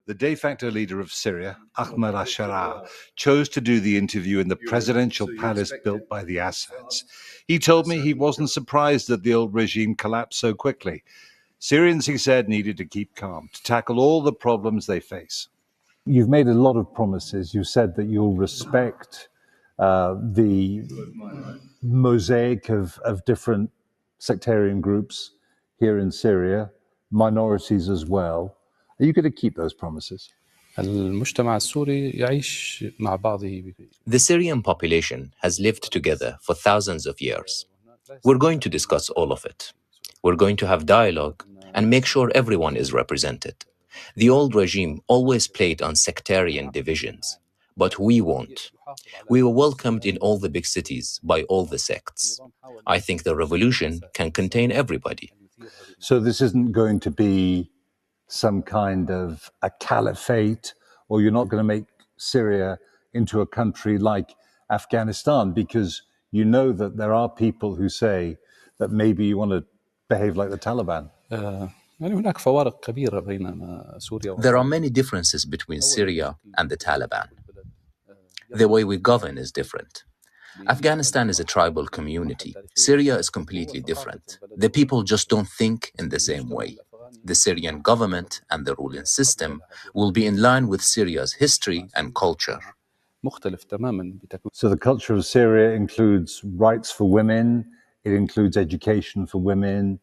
The de facto leader of Syria, Ahmed al-Sharaa, chose to do the interview in the presidential palace built by the Assads. He told me he wasn't surprised that the old regime collapsed so quickly. Syrians, he said, needed to keep calm to tackle all the problems they face. You've made a lot of promises. You said that you'll respect the mosaic of different sectarian groups here in Syria, minorities as well. Are you going to keep those promises? The Syrian population has lived together for thousands of years. We're going to discuss all of it. We're going to have dialogue and make sure everyone is represented. The old regime always played on sectarian divisions, but we won't. We were welcomed in all the big cities by all the sects. I think the revolution can contain everybody. So this isn't going to be some kind of a caliphate, or you're not going to make Syria into a country like Afghanistan, because you know that there are people who say that maybe you want to behave like the Taliban. There are many differences between Syria and the Taliban. The way we govern is different. Afghanistan is a tribal community. Syria is completely different. The people just don't think in the same way. The Syrian government and the ruling system will be in line with Syria's history and culture. So the culture of Syria includes rights for women, it includes education for women,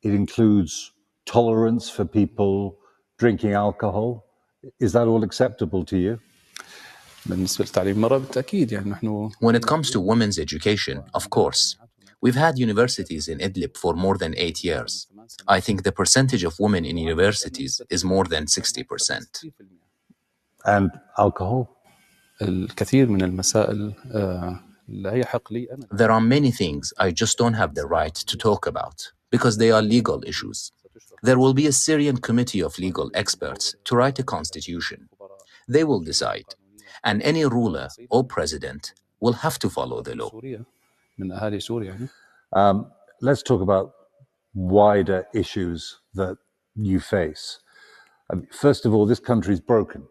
it includes tolerance for people drinking alcohol. Is that all acceptable to you? When it comes to women's education, of course. We've had universities in Idlib for more than 8 years. I think the percentage of women in universities is more than 60%. And alcohol? There are many things I just don't have the right to talk about because they are legal issues. There will be a Syrian committee of legal experts to write a constitution. They will decide, and any ruler or president will have to follow the law. Let's talk about wider issues that you face. First of all, this country is broken.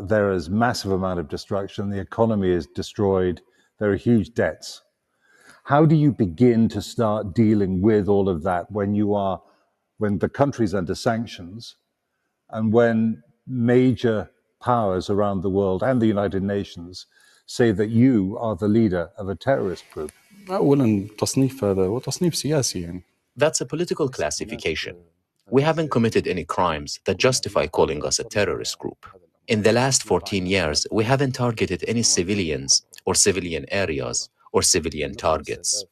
There is massive amount of destruction. The economy is destroyed. There are huge debts. How do you begin to start dealing with all of that when the country's under sanctions and when major powers around the world and the United Nations say that you are the leader of a terrorist group? That's a political classification. We haven't committed any crimes that justify calling us a terrorist group. In the last 14 years, we haven't targeted any civilians or civilian areas or civilian targets.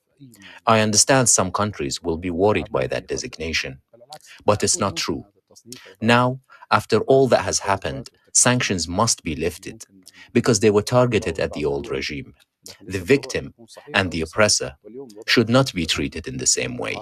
I understand some countries will be worried by that designation, but it's not true. Now, after all that has happened, sanctions must be lifted because they were targeted at the old regime. The victim and the oppressor should not be treated in the same way.